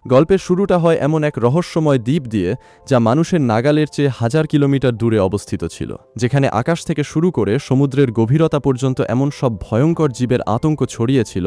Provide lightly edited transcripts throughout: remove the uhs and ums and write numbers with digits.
গল্পের শুরুটা হয় এমন এক রহস্যময় দ্বীপ দিয়ে, যা মানুষের নাগালের চেয়ে হাজার কিলোমিটার দূরে অবস্থিত ছিল, যেখানে আকাশ থেকে শুরু করে সমুদ্রের গভীরতা পর্যন্ত এমন সব ভয়ঙ্কর জীবের আতঙ্ক ছড়িয়েছিল,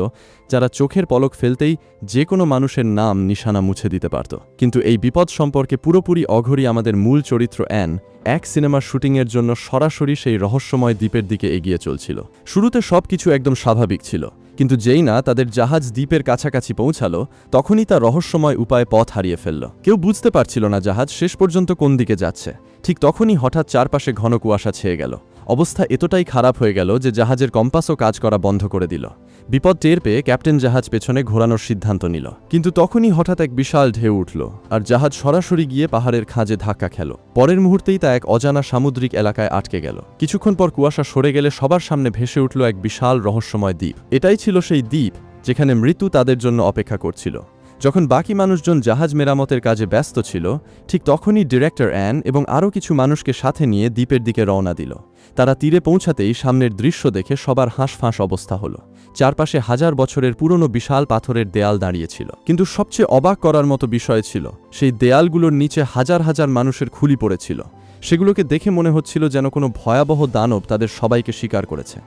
যারা চোখের পলক ফেলতেই যে কোনো মানুষের নাম নিশানা মুছে দিতে পারত। কিন্তু এই বিপদ সম্পর্কে পুরোপুরি অঘরি আমাদের মূল চরিত্র অ্যান এক সিনেমার শুটিংয়ের জন্য সরাসরি সেই রহস্যময় দ্বীপের দিকে এগিয়ে চলছিল। শুরুতে সবকিছু একদম স্বাভাবিক ছিল, কিন্তু যেই না তাদের জাহাজ দ্বীপের কাছাকাছি পৌঁছালো, তখনই তার রহস্যময় উপায়ে পথ হারিয়ে ফেলল। কেউ বুঝতে পারছিল না জাহাজ শেষ পর্যন্ত কোন দিকে যাচ্ছে। ঠিক তখনই হঠাৎ চারপাশে ঘন কুয়াশা ছেয়ে গেল। অবস্থা এতটাই খারাপ হয়ে গেল যে জাহাজের কম্পাসও কাজ করা বন্ধ করে দিল। বিপদ টের পেয়ে ক্যাপ্টেন জাহাজ পেছনে ঘোরানোর সিদ্ধান্ত নিল, কিন্তু তখনই হঠাৎ এক বিশাল ঢেউ উঠল, আর জাহাজ সরাসরি গিয়ে পাহাড়ের খাঁজে ধাক্কা খেল। পরের মুহূর্তেই তা এক অজানা সামুদ্রিক এলাকায় আটকে গেল। কিছুক্ষণ পর কুয়াশা সরে গেলে সবার সামনে ভেসে উঠল এক বিশাল রহস্যময় দ্বীপ। এটাই ছিল সেই দ্বীপ যেখানে মৃত্যু তাদের জন্য অপেক্ষা করছিল। যখন বাকি মানুষজন জাহাজ মেরামতের কাজে ব্যস্ত ছিল, ঠিক তখনই ডিরেক্টর অ্যান এবং আরও কিছু মানুষকে সাথে নিয়ে দ্বীপের দিকে রওনা দিল। তারা তীরে পৌঁছাতেই সামনের দৃশ্য দেখে সবার হাঁসফাঁস অবস্থা হলো। চারপাশে হাজার বছরের পুরনো বিশাল পাথরের দেয়াল দাঁড়িয়েছিল, কিন্তু সবচেয়ে অবাক করার মতো বিষয় ছিল সেই দেয়ালগুলোর নিচে হাজার হাজার মানুষের খুলি পড়েছিল। সেগুলোকে দেখে মনে হচ্ছিল যেন কোনো ভয়াবহ দানব তাদের সবাইকে শিকার করেছে।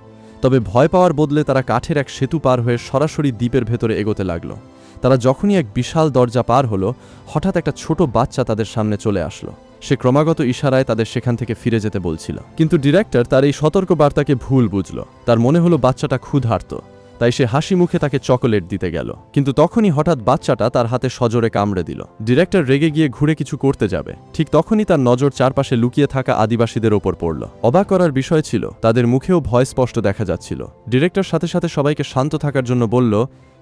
তবে ভয় পাওয়ার বদলে তারা কাঠের এক সেতু পার হয়ে সরাসরি দ্বীপের ভেতরে এগোতে লাগলো। তারা যখনই এক বিশাল দরজা পার হলো, হঠাৎ একটা ছোট বাচ্চা তাদের সামনে চলে আসলো। সে ক্রমাগত ইশারায় তাদের সেখান থেকে ফিরে যেতে বলছিল, কিন্তু ডিরেক্টর তার এই সতর্ক বার্তাকে ভুল বুঝল। তার মনে হলো বাচ্চাটা ক্ষুধার্ত, তাই সে হাসি মুখে তাকে চকোলেট দিতে গেল। কিন্তু তখনই হঠাৎ বাচ্চাটা তার হাতে সজোরে কামড়ে দিল। ডিরেক্টর রেগে গিয়ে ঘুরে কিছু করতে যাবে, ঠিক তখনই তার নজর চারপাশে লুকিয়ে থাকা আদিবাসীদের ওপর পড়ল। অবাক করার বিষয় ছিল তাদের মুখেও ভয় স্পষ্ট দেখা যাচ্ছিল। ডিরেক্টর সাথে সাথে সবাইকে শান্ত থাকার জন্য বলল,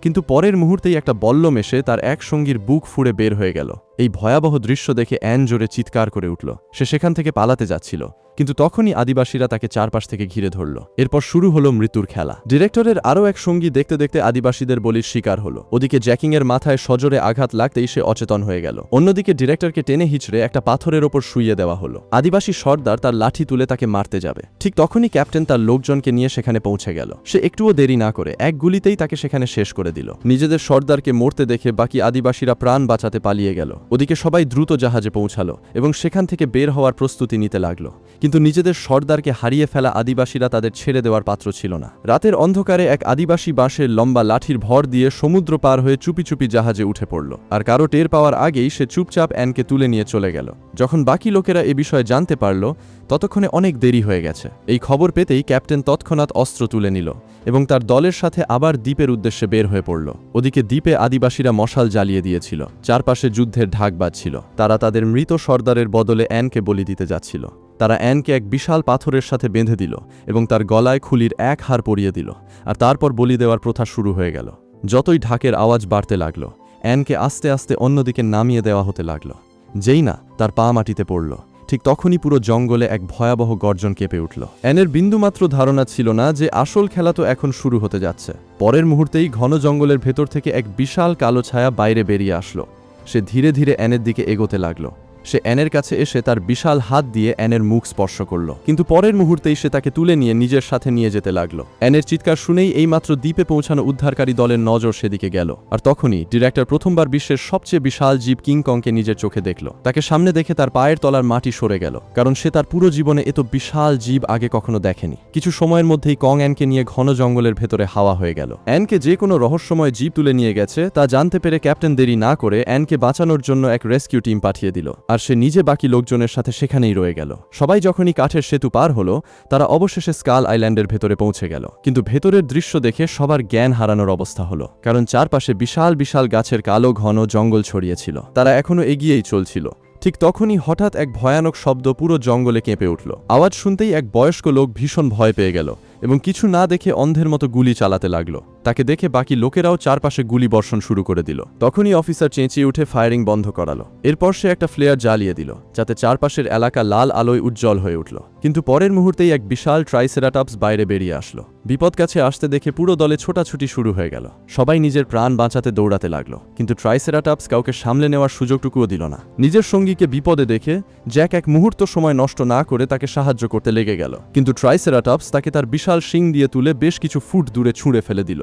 কিন্তু পরের মুহূর্তেই একটা বল্লম এসে তার এক সঙ্গীর বুক ফুঁড়ে বের হয়ে গেল। এই ভয়াবহ দৃশ্য দেখে অ্যান জোরে চিৎকার করে উঠল। সে সেখান থেকে পালাতে যাচ্ছিল, কিন্তু তখনই আদিবাসীরা তাকে চারপাশ থেকে ঘিরে ধরল। এরপর শুরু হলো মৃত্যুর খেলা। ডিরেক্টরের আরও এক সঙ্গী দেখতে দেখতে আদিবাসীদের বলির শিকার হলো। ওদিকে জ্যাকিংয়ের মাথায় সজোরে আঘাত লাগতেই সে অচেতন হয়ে গেল। অন্যদিকে ডিরেক্টরকে টেনে হিঁচড়ে একটা পাথরের ওপর শুইয়ে দেওয়া হলো। আদিবাসী সর্দার তার লাঠি তুলে তাকে মারতে যাবে, ঠিক তখনই ক্যাপ্টেন তার লোকজনকে নিয়ে সেখানে পৌঁছে গেল। সে একটুও দেরি না করে এক গুলিতেই তাকে সেখানে শেষ করে দিল। নিজেদের সর্দারকে মরতে দেখে বাকি আদিবাসীরা প্রাণ বাঁচাতে পালিয়ে গেল। ওদিকে সবাই দ্রুত জাহাজে পৌঁছালো এবং সেখান থেকে বের হওয়ার প্রস্তুতি নিতে লাগলো, কিন্তু নিজেদের সর্দারকে হারিয়ে ফেলা আদিবাসীরা তাদের ছেড়ে দেওয়ার পাত্র ছিল না। রাতের অন্ধকারে এক আদিবাসী বাঁশের লম্বা লাঠির ভর দিয়ে সমুদ্র পার হয়ে চুপি চুপি জাহাজে উঠে পড়ল, আর কারো টের পাওয়ার আগেই সে চুপচাপ অ্যানকে তুলে নিয়ে চলে গেল। যখন বাকি লোকেরা এ বিষয়ে জানতে পারল, ততক্ষণে অনেক দেরি হয়ে গেছে। এই খবর পেতেই ক্যাপ্টেন তৎক্ষণাৎ অস্ত্র তুলে নিল এবং তার দলের সাথে আবার দ্বীপের উদ্দেশ্যে বের হয়ে পড়ল। ওদিকে দ্বীপে আদিবাসীরা মশাল জ্বালিয়ে দিয়েছিল, চারপাশে যুদ্ধের ঢাক বাজছিল। তারা তাদের মৃত সর্দারের বদলে অ্যানকে বলি দিতে যাচ্ছিল। তারা অ্যানকে এক বিশাল পাথরের সাথে বেঁধে দিল এবং তার গলায় খুলির এক হাড় পরিয়ে দিল, আর তারপর বলি দেওয়ার প্রথা শুরু হয়ে গেল। যতই ঢাকের আওয়াজ বাড়তে লাগল, অ্যানকে আস্তে আস্তে অন্যদিকে নামিয়ে দেওয়া হতে লাগল। যেই না তার পা মাটিতে পড়ল, ঠিক তখনই পুরো জঙ্গলে এক ভয়াবহ গর্জন কেঁপে উঠল। অ্যানের বিন্দুমাত্র ধারণা ছিল না যে আসল খেলা তো এখন শুরু হতে যাচ্ছে। পরের মুহূর্তেই ঘন জঙ্গলের ভেতর থেকে এক বিশাল কালো ছায়া বাইরে বেরিয়ে আসলো। সে ধীরে ধীরে অ্যানের দিকে এগোতে লাগলো। সে অ্যানের কাছে এসে তার বিশাল হাত দিয়ে অ্যানের মুখ স্পর্শ করল, কিন্তু পরের মুহূর্তেই সে তাকে তুলে নিয়ে নিজের সাথে নিয়ে যেতে লাগলো। অ্যানের চিৎকার শুনেই এইমাত্র দ্বীপে পৌঁছানো উদ্ধারকারী দলের নজর সেদিকে গেল, আর তখনই ডিরেক্টর প্রথমবার বিশ্বের সবচেয়ে বিশাল জীব কিংকংকে নিজের চোখে দেখল। তাকে সামনে দেখে তার পায়ের তলার মাটি সরে গেল, কারণ সে তার পুরো জীবনে এত বিশাল জীব আগে কখনো দেখেনি। কিছু সময়ের মধ্যেই কং অ্যানকে নিয়ে ঘন জঙ্গলের ভেতরে হাওয়া হয়ে গেল। অ্যানকে যে কোনো রহস্যময় জীব তুলে নিয়ে গেছে তা জানতে পেরে ক্যাপ্টেন দেরি না করে অ্যানকে বাঁচানোর জন্য এক রেস্কিউ টিম পাঠিয়ে দিল, আর সে নিজে বাকি লোকজনের সাথে সেখানেই রয়ে গেল। সবাই যখনই কাঠের সেতু পার হলো, তারা অবশেষে স্কাল আইল্যান্ডের ভেতরে পৌঁছে গেল। কিন্তু ভেতরের দৃশ্য দেখে সবার জ্ঞান হারানোর অবস্থা হলো, কারণ চারপাশে বিশাল বিশাল গাছের কালো ঘন জঙ্গল ছড়িয়েছিল। তারা এখনো এগিয়েই চলছিল। ঠিক তখনই হঠাৎ এক ভয়ানক শব্দ পুরো জঙ্গলে কেঁপে উঠল। আওয়াজ শুনতেই এক বয়স্ক লোক ভীষণ ভয় পেয়ে গেল এবং কিছু না দেখে অন্ধের মতো গুলি চালাতে লাগলো। তাকে দেখে বাকি লোকেরাও চারপাশে গুলি বর্ষণ শুরু করে দিল। তখনই অফিসার চেঁচিয়ে উঠে ফায়ারিং বন্ধ করালো। এরপর সে একটা ফ্লেয়ার জ্বালিয়ে দিল, যাতে চারপাশের এলাকা লাল আলোয় উজ্জ্বল হয়ে উঠল। কিন্তু পরের মুহূর্তেই এক বিশাল ট্রাইসেরাটপস বাইরে বেরিয়ে আসলো। বিপদ কাছে আসতে দেখে পুরো দলে ছোটাছুটি শুরু হয়ে গেল। সবাই নিজের প্রাণ বাঁচাতে দৌড়াতে লাগলো, কিন্তু ট্রাইসেরাটপস কাউকে সামলে নেওয়ার সুযোগটুকুও দিল না। নিজের সঙ্গীকে বিপদে দেখে জ্যাক এক মুহূর্ত সময় নষ্ট না করে তাকে সাহায্য করতে লেগে গেল, কিন্তু ট্রাইসেরাটপস তাকে তার বিশাল শিং দিয়ে তুলে বেশ কিছু ফুট দূরে ছুঁড়ে ফেলে দিল।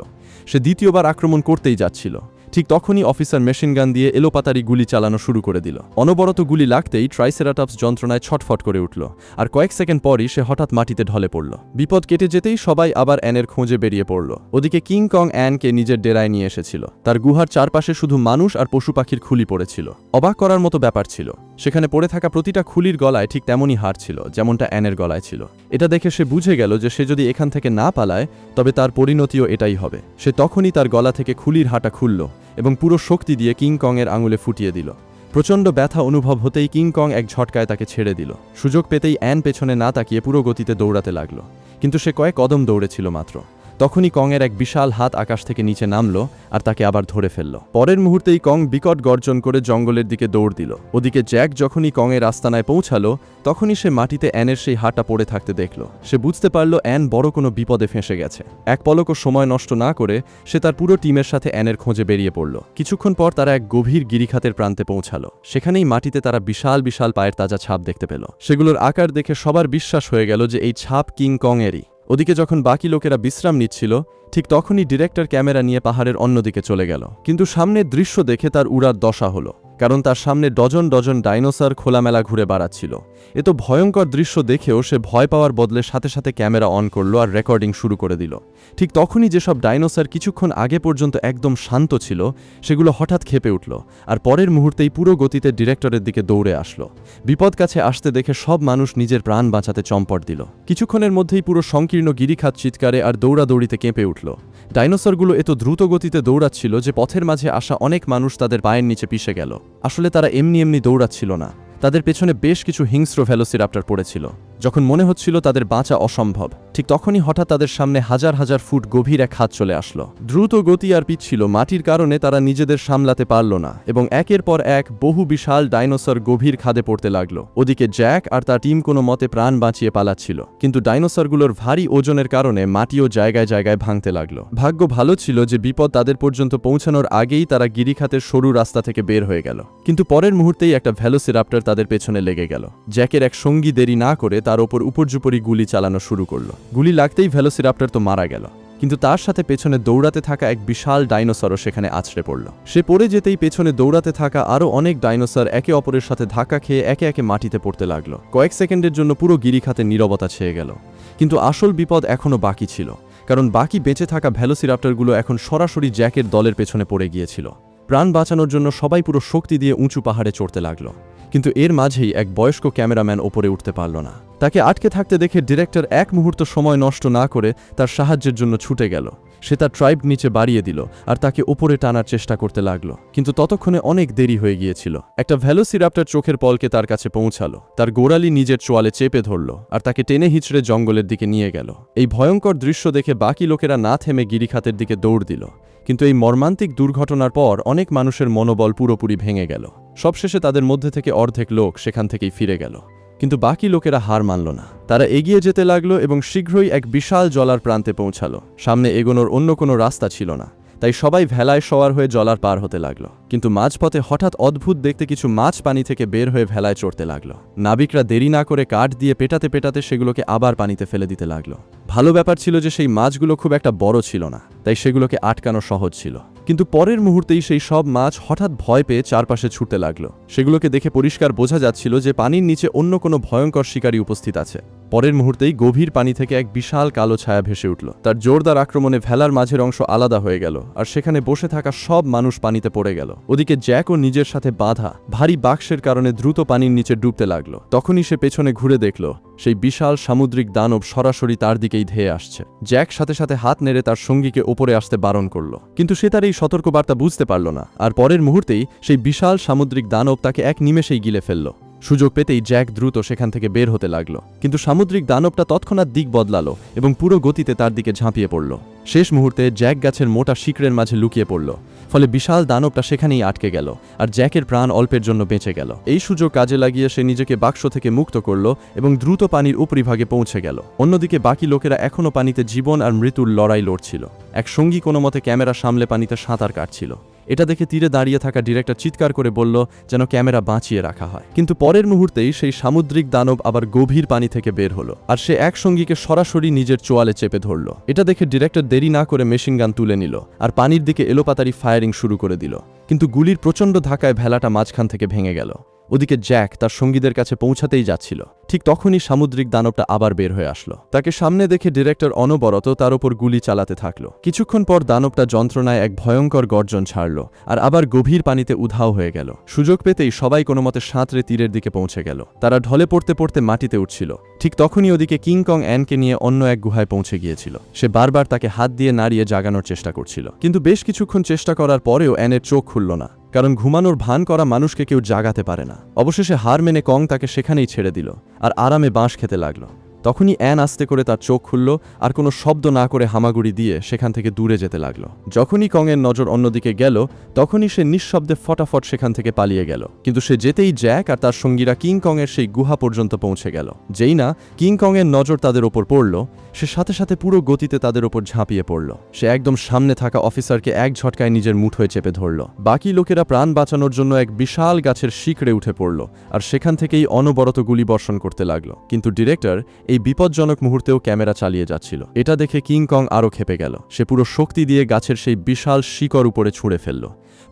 সে দ্বিতীয়বার আক্রমণ করতেই যাচ্ছিল। ঠিক তখনই অফিসার মেশিনগান দিয়ে এলোপাতারি গুলি চালানো শুরু করে দিল। অনবরত গুলি লাগতেই ট্রাইসেরাটপস যন্ত্রণায় ছটফট করে উঠল, আর কয়েক সেকেন্ড পরই সে হঠাৎ মাটিতে ঢলে পড়ল। বিপদ কেটে যেতেই সবাই আবার অ্যানের খোঁজে বেরিয়ে পড়ল। ওদিকে কিং কং অ্যানকে নিজের ডেরায় নিয়ে এসেছিল। তার গুহার চারপাশে শুধু মানুষ আর পশু পাখির খুলি পড়েছিল। অবাক করার মতো ব্যাপার ছিল, সেখানে পড়ে থাকা প্রতিটা খুলির গলায় ঠিক তেমনই হার ছিল যেমনটা অ্যানের গলায় ছিল। এটা দেখে সে বুঝে গেল যে সে যদি এখান থেকে না পালায় তবে তার পরিণতিও এটাই হবে। সে তখনই তার গলা থেকে খুলির হাঁটা খুলল এবং পুরো শক্তি দিয়ে কিং কং এর আঙুলে ফুটিয়ে দিল। প্রচণ্ড ব্যথা অনুভব হতেই কিং কং এক ঝটকায় তাকে ছেড়ে দিল। সুযোগ পেতেই অ্যান পেছনে না তাকিয়ে পুরো গতিতে দৌড়াতে লাগল, কিন্তু সে কয়েক কদম দৌড়েছিল মাত্র। তখনই কংয়ের এক বিশাল হাত আকাশ থেকে নিচে নামল আর তাকে আবার ধরে ফেলল। পরের মুহূর্তেই কং বিকট গর্জন করে জঙ্গলের দিকে দৌড় দিল। ওদিকে জ্যাক যখনই কংয়ের আস্তানায় পৌঁছালো তখনই সে মাটিতে অ্যানের সেই হাঁটা পড়ে থাকতে দেখল। সে বুঝতে পারল অ্যান বড় কোনো বিপদে ফেঁসে গেছে। এক পলকও সময় নষ্ট না করে সে তার পুরো টিমের সাথে অ্যানের খোঁজে বেরিয়ে পড়ল। কিছুক্ষণ পর তারা এক গভীর গিরিখাতের প্রান্তে পৌঁছালো। সেখানেই মাটিতে তারা বিশাল বিশাল পায়ের তাজা ছাপ দেখতে পেল। সেগুলোর আকার দেখে সবার বিশ্বাস হয়ে গেল যে এই ছাপ কিং কং এরই। ওদিকে যখন বাকি লোকেরা বিশ্রাম নিচ্ছিল ঠিক তখনই ডিরেক্টর ক্যামেরা নিয়ে পাহাড়ের অন্যদিকে চলে গেল। কিন্তু সামনের দৃশ্য দেখে তার উড়ার দশা হলো, কারণ তার সামনে ডজন ডজন ডাইনোসর খোলামেলা ঘুরে বেড়াচ্ছিল। এত ভয়ঙ্কর দৃশ্য দেখেও সে ভয় পাওয়ার বদলে সাথে সাথে ক্যামেরা অন করলো আর রেকর্ডিং শুরু করে দিল। ঠিক তখনই যেসব ডাইনোসর কিছুক্ষণ আগে পর্যন্ত একদম শান্ত ছিল সেগুলো হঠাৎ ক্ষেপে উঠল আর পরের মুহূর্তেই পুরো গতিতে ডিরেক্টরের দিকে দৌড়ে আসলো। বিপদ কাছে আসতে দেখে সব মানুষ নিজের প্রাণ বাঁচাতে চম্পট দিল। কিছুক্ষণের মধ্যেই পুরো সংকীর্ণ গিরিখাত চিৎকারে আর দৌড়াদৌড়িতে কেঁপে উঠল। ডাইনোসরগুলো এত দ্রুত গতিতে দৌড়াচ্ছিল যে পথের মাঝে আসা অনেক মানুষ তাদের পায়ের নিচে পিষে গেল। আসলে তারা এমনি এমনি দৌড়াচ্ছিল না, তাদের পেছনে বেশ কিছু হিংস্র ভেলোসিরাপ্টর পড়েছিল। যখন মনে হচ্ছিল তাদের বাঁচা অসম্ভব ঠিক তখনই হঠাৎ তাদের সামনে হাজার হাজার ফুট গভীর এক হাত চলে আসলো। দ্রুত গতি আর পিচ্ছিল মাটির কারণে তারা নিজেদের সামলাতে পারল না এবং একের পর এক বহু বিশাল ডাইনোসর গভীর খাদে পড়তে লাগলো। ওদিকে জ্যাক আর তার টিম কোনো মতে প্রাণ বাঁচিয়ে পালাচ্ছিল, কিন্তু ডাইনোসরগুলোর ভারী ওজনের কারণে মাটিও জায়গায় জায়গায় ভাঙতে লাগলো। ভাগ্য ভালো ছিল যে বিপদ তাদের পর্যন্ত পৌঁছানোর আগেই তারা গিরিখাতের সরু রাস্তা থেকে বের হয়ে গেল। কিন্তু পরের মুহূর্তেই একটা ভেলোসিরাপ্টর তাদের পেছনে লেগে গেল। জ্যাকের এক সঙ্গী দেরি না করে তার ওপর উপর্যুপরি গুলি চালানো শুরু করলো। গুলি লাগতেই ভেলোসিরাপ্টর তো মারা গেল, কিন্তু তার সাথে পেছনে দৌড়াতে থাকা এক বিশাল ডাইনোসরও সেখানে আছড়ে পড়ল। সে পড়ে যেতেই পেছনে দৌড়াতে থাকা আরও অনেক ডাইনোসর একে অপরের সাথে ধাক্কা খেয়ে একে একে মাটিতে পড়তে লাগলো। কয়েক সেকেন্ডের জন্য পুরো গিরিখাতে নীরবতা ছেয়ে গেল। কিন্তু আসল বিপদ এখনও বাকি ছিল, কারণ বাকি বেঁচে থাকা ভেলোসিরাপ্টরগুলো এখন সরাসরি জ্যাকের দলের পেছনে পড়ে গিয়েছিল। প্রাণ বাঁচানোর জন্য সবাই পুরো শক্তি দিয়ে উঁচু পাহাড়ে চড়তে লাগলো। কিন্তু এর মাঝেই এক বয়স্ক ক্যামেরাম্যান ওপরে উঠতে পারল না। তাকে আটকে থাকতে দেখে ডিরেক্টর এক মুহূর্ত সময় নষ্ট না করে তার সাহায্যের জন্য ছুটে গেল। সে তার ট্রাইব নিচে বাড়িয়ে দিল আর তাকে ওপরে টানার চেষ্টা করতে লাগলো, কিন্তু ততক্ষণে অনেক দেরি হয়ে গিয়েছিল। একটা ভেলোসিরাপ্টর চোখের পলকে তার কাছে পৌঁছালো, তার গোড়ালি নিজের চোয়ালে চেপে ধরল আর তাকে টেনে হিচড়ে জঙ্গলের দিকে নিয়ে গেল। এই ভয়ঙ্কর দৃশ্য দেখে বাকি লোকেরা না থেমে গিরিখাতের দিকে দৌড় দিল, কিন্তু এই মর্মান্তিক দুর্ঘটনার পর অনেক মানুষের মনোবল পুরোপুরি ভেঙে গেল। সবশেষে তাদের মধ্যে থেকে অর্ধেক লোক সেখান থেকেই ফিরে গেল, কিন্তু বাকি লোকেরা হার মানল না। তারা এগিয়ে যেতে লাগলো এবং শীঘ্রই এক বিশাল জলার প্রান্তে পৌঁছালো। সামনে এগোনোর অন্য কোনো রাস্তা ছিল না, তাই সবাই ভেলায় সওয়ার হয়ে জলার পার হতে লাগলো। কিন্তু মাঝপথে হঠাৎ অদ্ভুত দেখতে কিছু মাছ পানি থেকে বের হয়ে ভেলায় চড়তে লাগলো। নাবিকরা দেরি না করে কাঠ দিয়ে পেটাতে পেটাতে সেগুলোকে আবার পানিতে ফেলে দিতে লাগলো। ভালো ব্যাপার ছিল যে সেই মাছগুলো খুব একটা বড় ছিল না, তাই সেগুলোকে আটকানো সহজ ছিল। কিন্তু পরের মুহূর্তেই সেই সব মাছ হঠাৎ ভয় পেয়ে চারপাশে ছুটতে লাগলো। সেগুলোকে দেখে পরিষ্কার বোঝা যাচ্ছিল যে পানির নিচে অন্য কোনো ভয়ঙ্কর শিকারী উপস্থিত আছে। পরের মুহূর্তেই গভীর পানি থেকে এক বিশাল কালো ছায়া ভেসে উঠল। তার জোরদার আক্রমণে ভেলার মাঝের অংশ আলাদা হয়ে গেল আর সেখানে বসে থাকা সব মানুষ পানিতে পড়ে গেল। ওদিকে জ্যাকও নিজের সাথে বাঁধা ভারী বাক্সের কারণে দ্রুত পানির নিচে ডুবতে লাগলো। তখনই সে পেছনে ঘুরে দেখল সেই বিশাল সামুদ্রিক দানব সরাসরি তার দিকেই ধেয়ে আসছে। জ্যাক সাথে সাথে হাত নেড়ে তার সঙ্গীকে ওপরে আসতে বারণ করল, কিন্তু সে তার এই সতর্কবার্তা বুঝতে পারল না। আর পরের মুহূর্তেই সেই বিশাল সামুদ্রিক দানব তাকে এক নিমেষেই গিলে ফেলল। সুযোগ পেতেই জ্যাক দ্রুত সেখান থেকে বের হতে লাগলো, কিন্তু সামুদ্রিক দানবটা তৎক্ষণাৎ দিক বদলালো এবং পুরো গতিতে তার দিকে ঝাঁপিয়ে পড়ল। শেষ মুহূর্তে জ্যাক গাছের মোটা শিকড়ের মাঝে লুকিয়ে পড়ল, ফলে বিশাল দানবটা সেখানেই আটকে গেল আর জ্যাকের প্রাণ অল্পের জন্য বেঁচে গেল। এই সুযোগ কাজে লাগিয়ে সে নিজেকে বাক্স থেকে মুক্ত করল এবং দ্রুত পানির উপরিভাগে পৌঁছে গেল। অন্যদিকে বাকি লোকেরা এখনও পানিতে জীবন আর মৃত্যুর লড়াই লড়ছিল। এক সঙ্গী কোনো মতে ক্যামেরা সামলে পানিতে সাঁতার কাটছিল। এটা দেখে তীরে দাঁড়িয়ে থাকা ডিরেক্টর চিৎকার করে বলল যেন ক্যামেরা বাঁচিয়ে রাখা হয়। কিন্তু পরের মুহূর্তেই সেই সামুদ্রিক দানব আবার গভীর পানি থেকে বের হলো, আর সে এক সঙ্গীকে সরাসরি নিজের চোয়ালে চেপে ধরল। এটা দেখে ডিরেক্টর দেরি না করে মেশিন গান তুলে নিল আর পানির দিকে এলোপাতাড়ি ফায়ারিং শুরু করে দিল। কিন্তু গুলির প্রচণ্ড ধাক্কায় ভেলাটা মাঝখান থেকে ভেঙে গেল। ওদিকে জ্যাক তার সঙ্গীদের কাছে পৌঁছাতেই যাচ্ছিল, ঠিক তখনই সামুদ্রিক দানবটা আবার বের হয়ে আসলো। তাকে সামনে দেখে ডিরেক্টর অনবরত তার ওপর গুলি চালাতে থাকলো। কিছুক্ষণ পর দানবটা যন্ত্রণায় এক ভয়ঙ্কর গর্জন ছাড়ল আর আবার গভীর পানিতে উধাও হয়ে গেল। সুযোগ পেতেই সবাই কোনোমতে সাঁতরে তীরের দিকে পৌঁছে গেল। তারা ঢলে পড়তে পড়তে মাটিতে উঠছিল। ঠিক তখনই ওদিকে কিং কং অ্যানকে নিয়ে অন্য এক গুহায় পৌঁছে গিয়েছিল। সে বারবার তাকে হাত দিয়ে নাড়িয়ে জাগানোর চেষ্টা করছিল, কিন্তু বেশ কিছুক্ষণ চেষ্টা করার পরেও অ্যানের চোখ খুলল না, কারণ ঘুমানোর ভান করা মানুষকে কেউ জাগাতে পারে না। অবশেষে হার মেনে কং তাকে সেখানেই ছেড়ে দিল আর আরামে বাঁশ খেতে লাগলো। তখনই অ্যান আস্তে করে তার চোখ খুলল আর কোনো শব্দ না করে হামাগুড়ি দিয়ে সেখান থেকে দূরে যেতে লাগলো। যখনই কংয়ের নজর অন্যদিকে গেল তখনই সে নিঃশব্দে ফটাফট সেখান থেকে পালিয়ে গেল। কিন্তু সে যেতেই জ্যাক আর তার সঙ্গীরা কিং কংয়ের সেই গুহা পর্যন্ত পৌঁছে গেল। যেই না কিং কংয়ের নজর তাদের ওপর পড়ল, সে সাথে সাথে পুরো গতিতে তাদের ওপর ঝাঁপিয়ে পড়ল। সে একদম সামনে থাকা অফিসারকে এক ঝটকায় নিজের মুঠোয় চেপে ধরল। বাকি লোকেরা প্রাণ বাঁচানোর জন্য এক বিশাল গাছের শিকড়ে উঠে পড়ল আর সেখান থেকেই অনবরত গুলি বর্ষণ করতে লাগলো। কিন্তু ডিরেক্টর এই বিপজ্জনক মুহূর্তেও ক্যামেরা চালিয়ে যাচ্ছিল। এটা দেখে কিং কং আরও ক্ষেপে গেল। সে পুরো শক্তি দিয়ে গাছের সেই বিশাল শিকড় উপরে ছুঁড়ে ফেলল।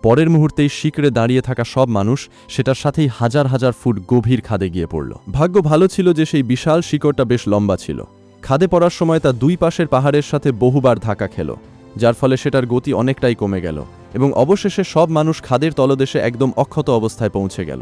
পরের মুহূর্তেই শিকড়ে দাঁড়িয়ে থাকা সব মানুষ সেটার সাথেই হাজার হাজার ফুট গভীর খাদে গিয়ে পড়ল। ভাগ্য ভালো ছিল যে সেই বিশাল শিকড়টা বেশ লম্বা ছিল। খাদে পড়ার সময় তা দুই পাশের পাহাড়ের সাথে বহুবার ধাক্কা খেল, যার ফলে সেটার গতি অনেকটাই কমে গেল এবং অবশেষে সব মানুষ খাদের তলদেশে একদম অক্ষত অবস্থায় পৌঁছে গেল।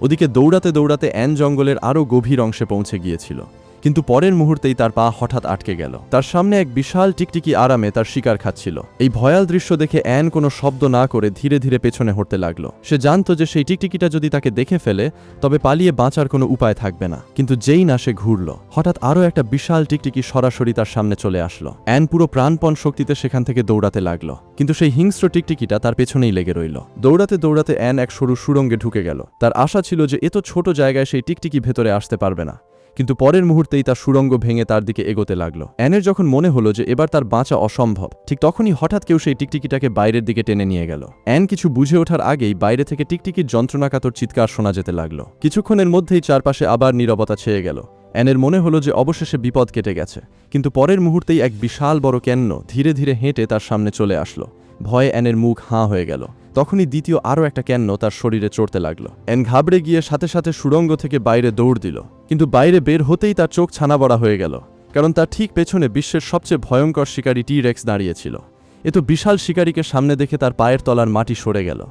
ওদিকে দৌড়াতে দৌড়াতে অ্যান জঙ্গলের আরও গভীর অংশে পৌঁছে গিয়েছিল, কিন্তু পরের মুহূর্তেই তার পা হঠাৎ আটকে গেল। তার সামনে এক বিশাল টিকটিকি আরামে তার শিকার খাচ্ছিল। এই ভয়াল দৃশ্য দেখে অ্যান কোনো শব্দ না করে ধীরে ধীরে পেছনে হটতে লাগলো। সে জানত যে সেই টিকটিকিটা যদি তাকে দেখে ফেলে তবে পালিয়ে বাঁচার কোনো উপায় থাকবে না। কিন্তু যেই না সে ঘুরল, হঠাৎ আরও একটা বিশাল টিকটিকি সরাসরি তার সামনে চলে আসলো। অ্যান পুরো প্রাণপণ শক্তিতে সেখান থেকে দৌড়াতে লাগলো, কিন্তু সেই হিংস্র টিকটিকিটা তার পেছনেই লেগে রইল। দৌড়াতে দৌড়াতে অ্যান এক সরু সুড়ঙ্গে ঢুকে গেল। তার আশা ছিল যে এত ছোট জায়গায় সেই টিকটিকি ভেতরে আসতে পারবে না, কিন্তু পরের মুহূর্তেই তার সুড়ঙ্গ ভেঙে তার দিকে এগোতে লাগলো। অ্যানের যখন মনে হলো যে এবার তার বাঁচা অসম্ভব, ঠিক তখনই হঠাৎ কেউ সেই টিকটিকিটাকে বাইরের দিকে টেনে নিয়ে গেল। অ্যান কিছু বুঝে ওঠার আগেই বাইরে থেকে টিকটিকির যন্ত্রণাকাতর চিৎকার শোনা যেতে লাগলো। কিছুক্ষণের মধ্যেই চারপাশে আবার নীরবতা ছেয়ে গেল। অ্যানের মনে হলো যে অবশেষে বিপদ কেটে গেছে, কিন্তু পরের মুহূর্তেই এক বিশাল বড় ক্যান্ন ধীরে ধীরে হেঁটে তার সামনে চলে আসলো। ভয়ে অ্যানের মুখ হাঁ হয়ে গেল। তখনই দ্বিতীয় আরও একটা ক্যান্ন তার শরীরে চড়তে লাগলো। অ্যান ঘাবড়ে গিয়ে সাথে সাথে সুড়ঙ্গ থেকে বাইরে দৌড় দিল, কিন্তু বাইরে বের হতেই তার চোখ ছানাবড়া হয়ে গেল, কারণ তার ঠিক পেছনে বিশ্বের সবচেয়ে ভয়ঙ্কর শিকারী টি-রেক্স দাঁড়িয়েছিল। এত বিশাল শিকারীকে সামনে দেখে তার পায়ের তলার মাটি সরে গেল।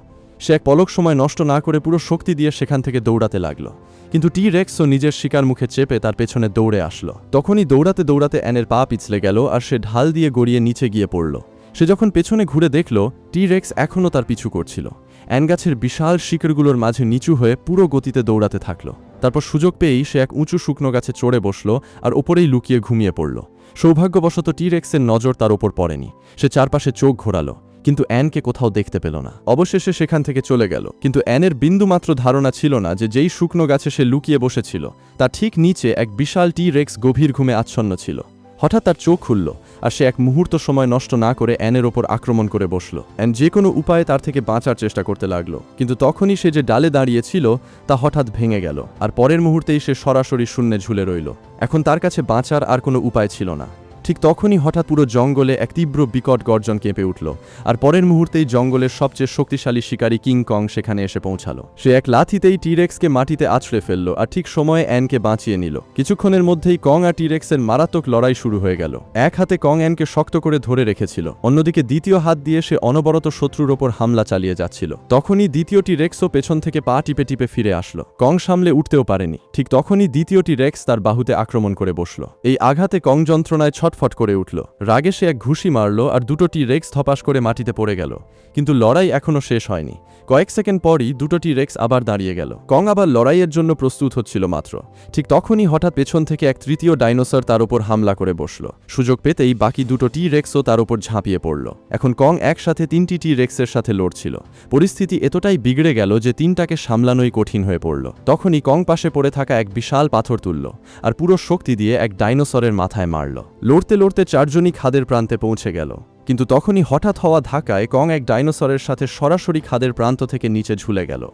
সে এক পলক সময় নষ্ট না করে পুরো শক্তি দিয়ে সেখান থেকে দৌড়াতে লাগলো, কিন্তু টি-রেক্সও নিজের শিকার মুখে চেপে তার পেছনে দৌড়ে আসলো। তখনই দৌড়াতে দৌড়াতে অ্যানের পা পিছলে গেল আর সে ঢাল দিয়ে গড়িয়ে নিচে গিয়ে পড়ল। সে যখন পেছনে ঘুরে দেখল টি-রেক্স এখনও তার পিছু করছিল। অ্যান গাছের বিশাল শিকড়গুলোর মাঝে নিচু হয়ে পুরো গতিতে দৌড়াতে থাকলো। তারপর সুযোগ পেয়েই সে এক উঁচু শুকনো গাছে চড়ে বসল আর ওপরেই লুকিয়ে ঘুমিয়ে পড়ল। সৌভাগ্যবশত টি-রেক্সের নজর তার ওপর পড়েনি। সে চারপাশে চোখ ঘোরালো, কিন্তু অ্যানকে কোথাও দেখতে পেল না। অবশেষে সেখান থেকে চলে গেল, কিন্তু অ্যানের বিন্দুমাত্র ধারণা ছিল না যে যেই শুকনো গাছে সে লুকিয়ে বসেছিল তার ঠিক নিচে এক বিশাল টি-রেক্স গভীর ঘুমে আচ্ছন্ন ছিল। হঠাৎ তার চোখ খুলল আর সে এক মুহূর্ত সময় নষ্ট না করে অ্যানের ওপর আক্রমণ করে বসল। অ্যান যে কোনো উপায়ে তার থেকে বাঁচার চেষ্টা করতে লাগলো, কিন্তু তখনই সে যে ডালে দাঁড়িয়েছিল তা হঠাৎ ভেঙে গেল আর পরের মুহূর্তেই সে সরাসরি শূন্যে ঝুলে রইল। এখন তার কাছে বাঁচার আর কোনো উপায় ছিল না। ঠিক তখনই হঠাৎ পুরো জঙ্গলে এক তীব্র বিকট গর্জন কেঁপে উঠল আর পরের মুহূর্তেই জঙ্গলের সবচেয়ে শক্তিশালী শিকারী কিং কং সেখানে এসে পৌঁছালো। সে এক লাথিতেই টি-রেক্সকে মাটিতে আছড়ে ফেলল আর ঠিক সময়ে অ্যানকে বাঁচিয়ে নিল। কিছুক্ষণের মধ্যেই কং আর টি-রেক্সের মারাত্মক লড়াই শুরু হয়ে গেল। এক হাতে কং অ্যানকে শক্ত করে ধরে রেখেছিল, অন্যদিকে দ্বিতীয় হাত দিয়ে সে অনবরত শত্রুর ওপর হামলা চালিয়ে যাচ্ছিল। তখনই দ্বিতীয় টি-রেক্সও পেছন থেকে পা টিপে টিপে ফিরে আসলো। কং সামলে উঠতেও পারেনি। ঠিক তখনই দ্বিতীয় টি-রেক্স তার বাহুতে আক্রমণ করে বসল। এই আঘাতে কং যন্ত্রণায় ছটফট করে উঠল। রাগে সে এক ঘুষি মারল আর দুটো টি-রেক্স ধপাস করে মাটিতে পড়ে গেল। কিন্তু লড়াই এখনও শেষ হয়নি। কয়েক সেকেন্ড পরই দুটো টি-রেক্স আবার দাঁড়িয়ে গেল। কং আবার লড়াইয়ের জন্য প্রস্তুত হচ্ছিল মাত্র। ঠিক তখনই হঠাৎ পেছন থেকে এক তৃতীয় ডাইনোসর তার উপর হামলা করে বসল। সুযোগ পেতেই বাকি দুটো টি-রেক্সও তার উপর ঝাঁপিয়ে পড়ল। এখন কং একসাথে তিনটি টি-রেক্সের সাথে লড়ছিল। পরিস্থিতি এতটাই বিগড়ে গেল যে তিনটাকে সামলানোই কঠিন হয়ে পড়ল। তখনই কং পাশে পড়ে থাকা এক বিশাল পাথর তুলল আর পুরো শক্তি দিয়ে এক ডাইনোসরের মাথায় মারল। লড়তে লড়তে চারজনই খাদের প্রান্তে পৌঁছে গেল, কিন্তু তখনই হঠাৎ হওয়া ধাক্কায় কং এক ডাইনোসরের সাথে সরাসরি খাদের প্রান্ত থেকে নিচে ঝুলে গেল।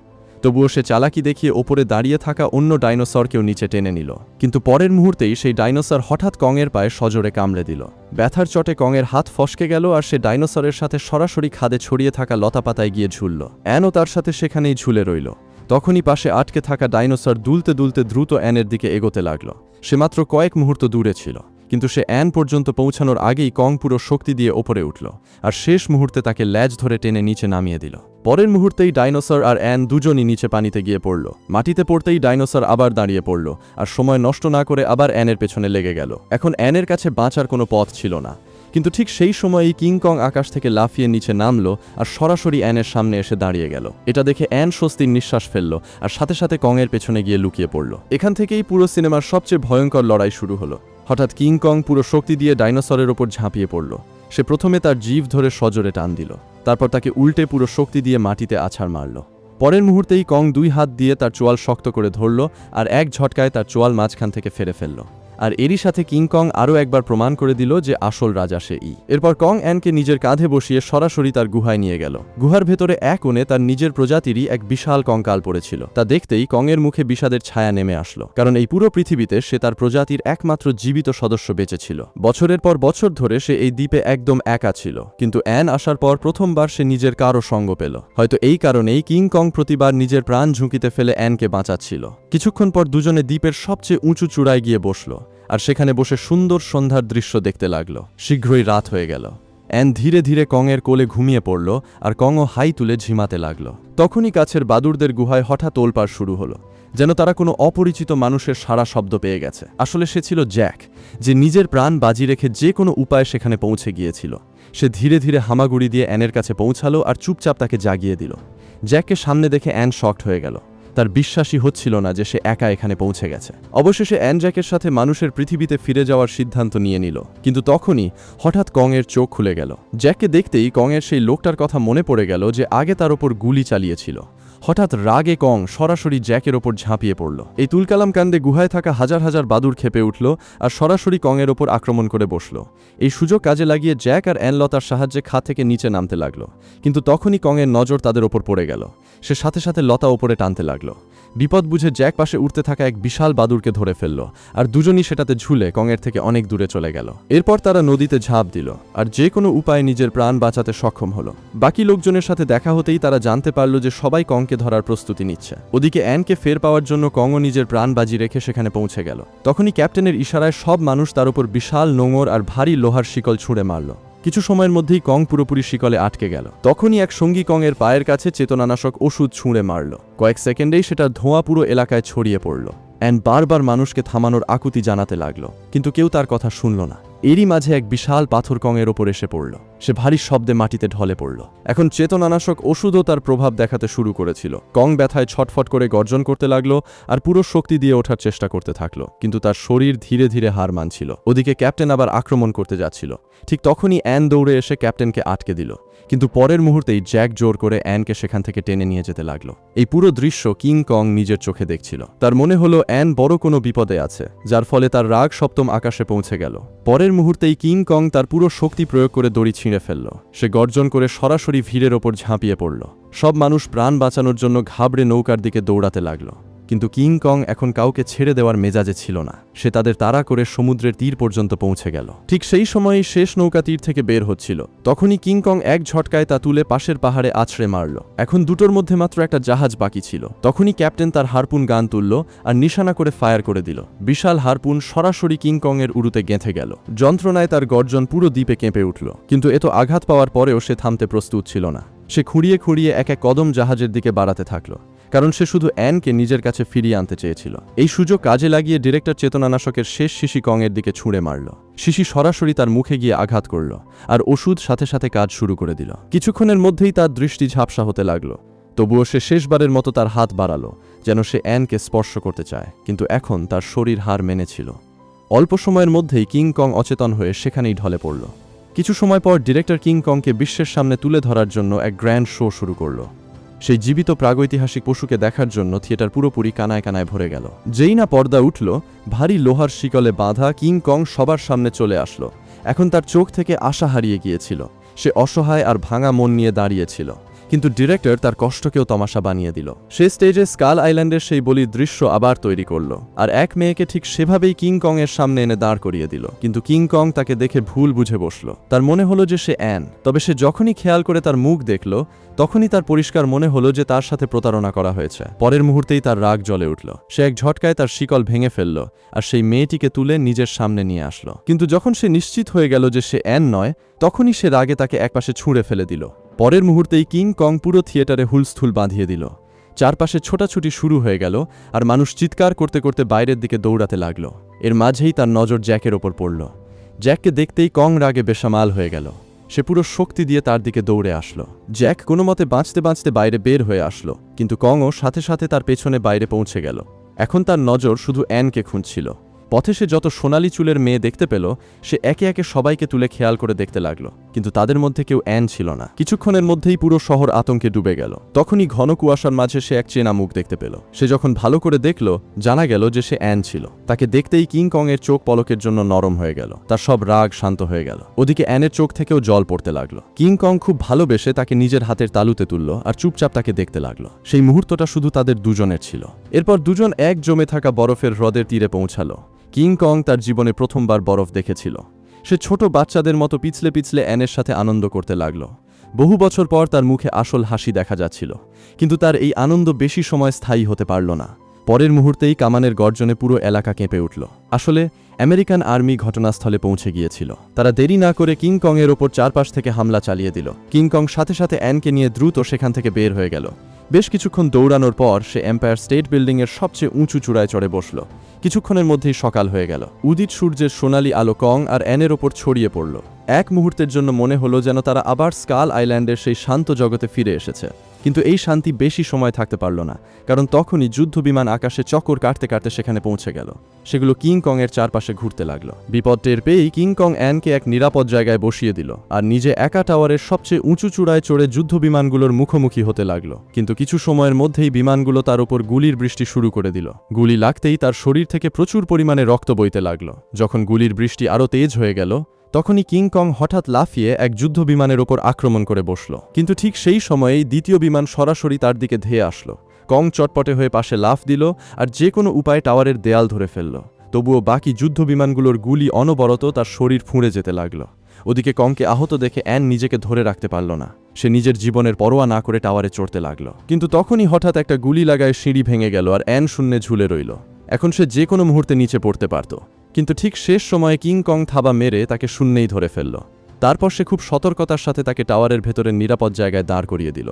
তবুও সে চালাকি দেখিয়ে ওপরে দাঁড়িয়ে থাকা অন্য ডাইনোসরকেও নিচে টেনে নিল, কিন্তু পরের মুহূর্তেই সেই ডাইনোসর হঠাৎ কংয়ের পায়ে সজোরে কামড়ে দিল। ব্যথার চোটে কংয়ের হাত ফসকে গেল আর সে ডাইনোসরের সাথে সরাসরি খাদে ছড়িয়ে থাকা লতাপাতায় গিয়ে ঝুলল। অ্যানও তার সাথে সেখানেই ঝুলে রইল। তখনই পাশে আটকে থাকা ডাইনোসর দুলতে দুলতে দ্রুত অ্যানের দিকে এগোতে লাগল। সে মাত্র কয়েক মুহূর্ত দূরে ছিল, কিন্তু সে অ্যান পর্যন্ত পৌঁছানোর আগেই কং পুরো শক্তি দিয়ে ওপরে উঠল আর শেষ মুহূর্তে তাকে ল্যাজ ধরে টেনে নিচে নামিয়ে দিল। পরের মুহূর্তেই ডাইনোসর আর অ্যান দুজনই নিচে পানিতে গিয়ে পড়ল। মাটিতে পড়তেই ডাইনোসর আবার দাঁড়িয়ে পড়ল আর সময় নষ্ট না করে আবার অ্যানের পেছনে লেগে গেল। এখন অ্যানের কাছে বাঁচার কোনো পথ ছিল না, কিন্তু ঠিক সেই সময়ই কিং কং আকাশ থেকে লাফিয়ে নিচে নামলো আর সরাসরি অ্যানের সামনে এসে দাঁড়িয়ে গেল। এটা দেখে অ্যান স্বস্তির নিঃশ্বাস ফেলল আর সাথে সাথে কংয়ের পেছনে গিয়ে লুকিয়ে পড়ল। এখান থেকেই পুরো সিনেমার সবচেয়ে ভয়ঙ্কর লড়াই শুরু হলো। হঠাৎ কিং কং পুরো শক্তি দিয়ে ডাইনোসরের ওপর ঝাঁপিয়ে পড়ল। সে প্রথমে তার জিভ ধরে সজোরে টান দিল, তারপর তাকে উল্টে পুরো শক্তি দিয়ে মাটিতে আছাড় মারল। পরের মুহূর্তেই কং দুই হাত দিয়ে তার চোয়াল শক্ত করে ধরল আর এক ঝটকায় তার চোয়াল মাঝখান থেকে ফেরে ফেলল। আর এরই সাথে কিং কং আরও একবার প্রমাণ করে দিল যে আসল রাজা সেই। এরপর কং অ্যানকে নিজের কাঁধে বসিয়ে সরাসরি তার গুহায় নিয়ে গেল। গুহার ভেতরে এক কোণে তার নিজের প্রজাতিরই এক বিশাল কঙ্কাল পড়েছিল। তা দেখতেই কংয়ের মুখে বিষাদের ছায়া নেমে আসলো, কারণ এই পুরো পৃথিবীতে সে তার প্রজাতির একমাত্র জীবিত সদস্য বেঁচে ছিল। বছরের পর বছর ধরে সে এই দ্বীপে একদম একা ছিল, কিন্তু অ্যান আসার পর প্রথমবার সে নিজের কারো সঙ্গ পেল। হয়তো এই কারণেই কিং কং প্রতিবার নিজের প্রাণ ঝুঁকিতে ফেলে অ্যানকে বাঁচাচ্ছিল। কিছুক্ষণ পর দুজনে দ্বীপের সবচেয়ে উঁচু চূড়ায় গিয়ে বসল আর সেখানে বসে সুন্দর সন্ধ্যার দৃশ্য দেখতে লাগলো। শীঘ্রই রাত হয়ে গেল। অ্যান ধীরে ধীরে কংয়ের কোলে ঘুমিয়ে পড়ল আর কংও হাই তুলে ঝিমাতে লাগলো। তখনই কাছের বাদুড়দের গুহায় হঠাৎ তোলপাড় শুরু হলো, যেন তারা কোনো অপরিচিত মানুষের সারা শব্দ পেয়ে গেছে। আসলে সে ছিল জ্যাক, যে নিজের প্রাণ বাজি রেখে যে কোনো উপায়ে সেখানে পৌঁছে গিয়েছিল। সে ধীরে ধীরে হামাগুড়ি দিয়ে অ্যানের কাছে পৌঁছালো আর চুপচাপ তাকে জাগিয়ে দিল। জ্যাককে সামনে দেখে অ্যান শকড হয়ে গেল। তার বিশ্বাসই হচ্ছিল না যে সে একা এখানে পৌঁছে গেছে। অবশেষে অ্যান জ্যাকের সাথে মানুষের পৃথিবীতে ফিরে যাওয়ার সিদ্ধান্ত নিয়ে নিল, কিন্তু তখনই হঠাৎ কংয়ের চোখ খুলে গেল। জ্যাককে দেখতেই কংয়ের সেই লোকটার কথা মনে পড়ে গেল যে আগে তার ওপর গুলি চালিয়েছিল। হঠাৎ রাগে কং সরাসরি জ্যাকের ওপর ঝাঁপিয়ে পড়ল। এই তুলকালাম কাণ্ডে গুহায় থাকা হাজার হাজার বাদুড় খেপে উঠল আর সরাসরি কংয়ের ওপর আক্রমণ করে বসল। এই সুযোগ কাজে লাগিয়ে জ্যাক আর অ্যানলতার সাহায্যে খাদ থেকে নিচে নামতে লাগল, কিন্তু তখনই কংয়ের নজর তাদের ওপর পড়ে গেল। সে সাথে সাথে লতা ওপরে টানতে লাগল। বিপদ বুঝে জ্যাক পাশে উঠতে থাকা এক বিশাল বাদুড়কে ধরে ফেলল আর দুজনই সেটাতে ঝুলে কংয়ের থেকে অনেক দূরে চলে গেল। এরপর তারা নদীতে ঝাঁপ দিল আর যে কোনো উপায়ে নিজের প্রাণ বাঁচাতে সক্ষম হলো। বাকি লোকজনের সাথে দেখা হতেই তারা জানতে পারল যে সবাই কংকে ধরার প্রস্তুতি নিচ্ছে। ওদিকে অ্যানকে ফের পাওয়ার জন্য কংও নিজের প্রাণ বাজি রেখে সেখানে পৌঁছে গেল। তখনই ক্যাপ্টেনের ইশারায় সব মানুষ তার উপর বিশাল নোঙর আর ভারী লোহার শিকল ছুঁড়ে মারল। কিছু সময়ের মধ্যেই কং পুরোপুরি শিকলে আটকে গেল। তখনই এক সঙ্গী কংয়ের পায়ের কাছে চেতনানাশক ওষুধ ছুঁড়ে মারল। কয়েক সেকেন্ডেই সেটার ধোঁয়া পুরো এলাকায় ছড়িয়ে পড়ল। অ্যান বারবার মানুষকে থামানোর আকুতি জানাতে লাগলো, কিন্তু কেউ তার কথা শুনল না। এরই মাঝে এক বিশাল পাথর কংয়ের ওপর এসে পড়ল। সে ভারী শব্দে মাটিতে ঢলে পড়ল। এখন চেতনানাশক ওষুধও তার প্রভাব দেখাতে শুরু করেছিল। কং ব্যথায় ছটফট করে গর্জন করতে লাগলো আর পুরো শক্তি দিয়ে ওঠার চেষ্টা করতে থাকলো, কিন্তু তার শরীর ধীরে ধীরে হার মানছিল। ওদিকে ক্যাপ্টেন আবার আক্রমণ করতে যাচ্ছিল। ঠিক তখনই অ্যান দৌড়ে এসে ক্যাপ্টেনকে আটকে দিল, কিন্তু পরের মুহূর্তেই জ্যাক জোর করে অ্যানকে সেখান থেকে টেনে নিয়ে যেতে লাগলো। এই পুরো দৃশ্য কিং কং নিজের চোখে দেখছিল। তার মনে হলো অ্যান বড় কোনো বিপদে আছে, যার ফলে তার রাগ সপ্তম আকাশে পৌঁছে গেল। পরের মুহূর্তেই কিং কং তার পুরো শক্তি প্রয়োগ করে দড়ি ছিঁড়ে ফেলল। সে গর্জন করে সরাসরি ভিড়ের ওপর ঝাঁপিয়ে পড়ল। সব মানুষ প্রাণ বাঁচানোর জন্য ঘাবড়ে নৌকার দিকে দৌড়াতে লাগলো, কিন্তু কিং কং এখন কাউকে ছেড়ে দেওয়ার মেজাজে ছিল না। সে তাদের তাড়া করে সমুদ্রের তীর পর্যন্ত পৌঁছে গেল। ঠিক সেই সময়ই শেষ নৌকা তীর থেকে বের হচ্ছিল। তখনই কিং কং এক ঝটকায় তা তুলে পাশের পাহাড়ে আছড়ে মারল। এখন দুটোর মধ্যে মাত্র একটা জাহাজ বাকি ছিল। তখনই ক্যাপ্টেন তার হারপুন গান তুলল আর নিশানা করে ফায়ার করে দিল। বিশাল হারপুন সরাসরি কিং কং এর উরুতে গেঁথে গেল। যন্ত্রণায় তার গর্জন পুরো দ্বীপে কেঁপে উঠল, কিন্তু এত আঘাত পাওয়ার পরেও সে থামতে প্রস্তুত ছিল না। সে খুঁড়িয়ে খুঁড়িয়ে এক এক কদম জাহাজের দিকে বাড়াতে থাকলো, কারণ সে শুধু অ্যানকে নিজের কাছে ফিরিয়ে আনতে চেয়েছিল। এই সুযোগ কাজে লাগিয়ে ডিরেক্টর চেতনানাশকের শেষ শিশি কংয়ের দিকে ছুঁড়ে মারল। শিশি সরাসরি তার মুখে গিয়ে আঘাত করল আর ওষুধ সাথে সাথে কাজ শুরু করে দিল। কিছুক্ষণের মধ্যেই তার দৃষ্টি ঝাপসা হতে লাগলো। তবুও সে শেষবারের মতো তার হাত বাড়ালো, যেন সে অ্যানকে স্পর্শ করতে চায়, কিন্তু এখন তার শরীর হার মেনেছিল। অল্প সময়ের মধ্যেই কিং কং অচেতন হয়ে সেখানেই ঢলে পড়ল। কিছু সময় পর ডিরেক্টর কিং কংকে বিশ্বের সামনে তুলে ধরার জন্য এক গ্র্যান্ড শো শুরু করল। সেই জীবিত প্রাগৈতিহাসিক পশুকে দেখার জন্য থিয়েটার পুরোপুরি কানায় কানায় ভরে গেল। যেই না পর্দা উঠল, ভারী লোহার শিকলে বাঁধা কিং কং সবার সামনে চলে আসলো। এখন তার চোখ থেকে আশা হারিয়ে গিয়েছিল, সে অসহায় আর ভাঙা মন নিয়ে দাঁড়িয়েছিল, কিন্তু ডিরেক্টর তার কষ্টকেও তমাশা বানিয়ে দিল। সে স্টেজে স্কাল আইল্যান্ডের সেই বলির দৃশ্য আবার তৈরি করল, আর এক মেয়েকে ঠিক সেভাবেই কিং কং এর সামনে এনে দাঁড় করিয়ে দিল। কিন্তু কিং কং তাকে দেখে ভুল বুঝে বসল। তার মনে হলো যে সে অ্যান, তবে সে যখনই খেয়াল করে তার মুখ দেখল, তখনই তার পরিষ্কার মনে হলো যে তার সাথে প্রতারণা করা হয়েছে। পরের মুহূর্তেই তার রাগ জ্বলে উঠল। সে এক ঝটকায় তার শিকল ভেঙে ফেলল আর সেই মেয়েটিকে তুলে নিজের সামনে নিয়ে আসলো। কিন্তু যখন সে নিশ্চিত হয়ে গেল যে সে অ্যান নয়, তখনই সে রাগে তাকে একপাশে ছুঁড়ে ফেলে দিল। পরের মুহূর্তেই কিং কং পুরো থিয়েটারে হুলস্থুল বাঁধিয়ে দিল। চারপাশে ছোটাছুটি শুরু হয়ে গেল, আর মানুষ চিৎকার করতে করতে বাইরের দিকে দৌড়াতে লাগল। এর মাঝেই তার নজর জ্যাকের ওপর পড়ল। জ্যাককে দেখতেই কং রাগে বেসামাল হয়ে গেল। সে পুরো শক্তি দিয়ে তার দিকে দৌড়ে আসলো। জ্যাক কোনো মতে বাঁচতে বাঁচতে বাইরে বের হয়ে আসলো, কিন্তু কংও সাথে সাথে তার পেছনে বাইরে পৌঁছে গেল। এখন তার নজর শুধু অ্যানকে খুঁজছিল। পথে সে যত সোনালি চুলের মেয়ে দেখতে পেল, সে একে একে সবাইকে তুলে খেয়াল করে দেখতে লাগলো, কিন্তু তাদের মধ্যে কেউ অ্যান ছিল না। কিছুক্ষণের মধ্যেই পুরো শহর আতঙ্কে ডুবে গেল। তখনই ঘন কুয়াশার মাঝে সে এক চেনা মুখ দেখতে পেল। সে যখন ভালো করে দেখল, জানা গেল যে সে অ্যান ছিল। তাকে দেখতেই কিং কং এর চোখ পলকের জন্য নরম হয়ে গেল। তার সব রাগ শান্ত হয়ে গেল। ওদিকে অ্যানের চোখ থেকেও জল পড়তে লাগলো। কিং কং খুব ভালোবেসে তাকে নিজের হাতের তালুতে তুলল আর চুপচাপ তাকে দেখতে লাগলো। সেই মুহূর্তটা শুধু তাদের দুজনের ছিল। এরপর দুজন এক জমে থাকা বরফের হ্রদের তীরে পৌঁছালো। কিং কং তার জীবনে প্রথমবার বরফ দেখেছিল। সে ছোট বাচ্চাদের মতো পিছলে পিছলে অ্যানের সাথে আনন্দ করতে লাগল। বহু বছর পর তার মুখে আসল হাসি দেখা যাচ্ছিল, কিন্তু তার এই আনন্দ বেশি সময় স্থায়ী হতে পারল না। পরের মুহূর্তেই কামানের গর্জনে পুরো এলাকা কেঁপে উঠল। আসলে আমেরিকান আর্মি ঘটনাস্থলে পৌঁছে গিয়েছিল। তারা দেরি না করে কিং কং এর ওপর চারপাশ থেকে হামলা চালিয়ে দিল। কিং কং সাথে সাথে অ্যানকে নিয়ে দ্রুত সেখান থেকে বের হয়ে গেল। বেশ কিছুক্ষণ দৌড়ানোর পর সে এম্পায়ার স্টেট বিল্ডিংয়ের সবচেয়ে উঁচু চূড়ায় চড়ে বসল। কিছুক্ষণের মধ্যেই সকাল হয়ে গেল। উদিত সূর্যের সোনালি আলো কং আর অ্যানের ওপর ছড়িয়ে পড়ল। এক মুহূর্তের জন্য মনে হলো যেন তারা আবার স্কাল আইল্যান্ডের সেই শান্ত জগতে ফিরে এসেছে। কিন্তু এই শান্তি বেশি সময় থাকতে পারল না, কারণ তখনই যুদ্ধবিমান আকাশে চক্কর কাটতে কাটতে সেখানে পৌঁছে গেল। সেগুলো কিং কং এর চারপাশে ঘুরতে লাগলো। বিপদ টের পেয়েই কিং কং অ্যানকে এক নিরাপদ জায়গায় বসিয়ে দিল আর নিজে একা টাওয়ারের সবচেয়ে উঁচু চূড়ায় চড়ে যুদ্ধবিমানগুলোর মুখোমুখি হতে লাগলো। কিন্তু কিছু সময়ের মধ্যেই বিমানগুলো তার উপর গুলির বৃষ্টি শুরু করে দিল। গুলি লাগতেই তার শরীর থেকে প্রচুর পরিমাণে রক্ত বইতে লাগলো। যখন গুলির বৃষ্টি আরও তেজ হয়ে গেল, তখনই কিং কং হঠাৎ লাফিয়ে এক যুদ্ধ বিমানের ওপর আক্রমণ করে বসল। কিন্তু ঠিক সেই সময়েই দ্বিতীয় বিমান সরাসরি তার দিকে ধেয়ে আসলো। কং চটপটে হয়ে পাশে লাফ দিল আর যে কোনো উপায়ে টাওয়ারের দেয়াল ধরে ফেলল। তবুও বাকি যুদ্ধ বিমানগুলোর গুলি অনবরত তার শরীর ফুঁড়ে যেতে লাগলো। ওদিকে কংকে আহত দেখে অ্যান নিজেকে ধরে রাখতে পারল না। সে নিজের জীবনের পরোয়া না করে টাওয়ারে চড়তে লাগলো। কিন্তু তখনই হঠাৎ একটা গুলি লাগায় সিঁড়ি ভেঙে গেল আর অ্যান শূন্যে ঝুলে রইল। এখন সে যে কোনো মুহূর্তে নিচে পড়তে পারত, কিন্তু ঠিক শেষ সময়ে কিং কং থাবা মেরে তাকে শূন্যেই ধরে ফেলল। তারপর সে খুব সতর্কতার সাথে তাকে টাওয়ারের ভেতরের নিরাপদ জায়গায় দাঁড় করিয়ে দিল।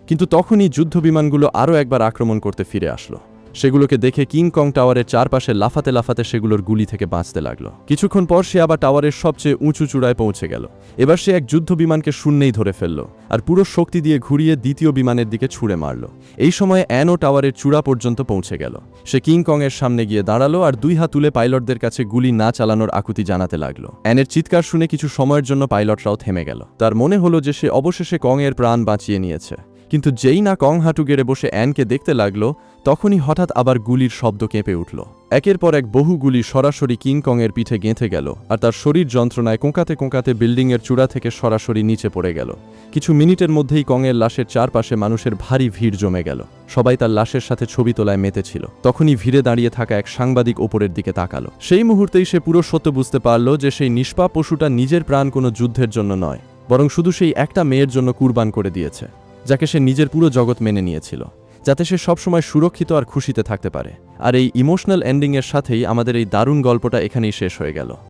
কিন্তু তখনই যুদ্ধ বিমানগুলো আরও একবার আক্রমণ করতে ফিরে আসলো। সেগুলোকে দেখে কিং কং টাওয়ারের চারপাশে লাফাতে লাফাতে সেগুলোর গুলি থেকে বাঁচতে লাগলো। কিছুক্ষণ পর সে আবার টাওয়ারের সবচেয়ে উঁচু চূড়ায় পৌঁছে গেল। এবার সে এক যুদ্ধ বিমানকে শূন্যেই ধরে ফেলল আর পুরো শক্তি দিয়ে ঘুরিয়ে দ্বিতীয় বিমানের দিকে ছুঁড়ে মারল। এই সময় অ্যানও টাওয়ারের চূড়া পর্যন্ত পৌঁছে গেল। সে কিং কং এর সামনে গিয়ে দাঁড়ালো আর দুই হাত তুলে পাইলটদের কাছে গুলি না চালানোর আকুতি জানাতে লাগলো। অ্যানের চিৎকার শুনে কিছু সময়ের জন্য পাইলটরাও থেমে গেল। তার মনে হলো যে সে অবশেষে কং এর প্রাণ বাঁচিয়ে নিয়েছে। কিন্তু যেই না কং হাঁটু গেড়ে বসে অ্যানকে দেখতে লাগলো, তখনই হঠাৎ আবার গুলির শব্দ কেঁপে উঠল। একের পর এক বহু গুলি সরাসরি কিং কং এর পিঠে গেঁথে গেল আর তার শরীর যন্ত্রণায় কোঁকাতে কোঁকাতে বিল্ডিংয়ের চূড়া থেকে সরাসরি নিচে পড়ে গেল। কিছু মিনিটের মধ্যেই কং এর লাশের চারপাশে মানুষের ভারী ভিড় জমে গেল। সবাই তার লাশের সাথে ছবি তোলায় মেতেছিল। তখনই ভিড়ে দাঁড়িয়ে থাকা এক সাংবাদিক ওপরের দিকে তাকালো। সেই মুহূর্তেই সে পুরো সত্য বুঝতে পারল যে সেই নিষ্পাপ পশুটা নিজের প্রাণ কোনো যুদ্ধের জন্য নয়, বরং শুধু সেই একটা মেয়ের জন্য কুরবান করে দিয়েছে, যাকে সে নিজের পুরো জগৎ মেনে নিয়েছিল, যাতে সে সবসময় সুরক্ষিত আর খুশিতে থাকতে পারে। আর এই ইমোশনাল এন্ডিংয়ের সাথেই আমাদের এই দারুণ গল্পটা এখানেই শেষ হয়ে গেল।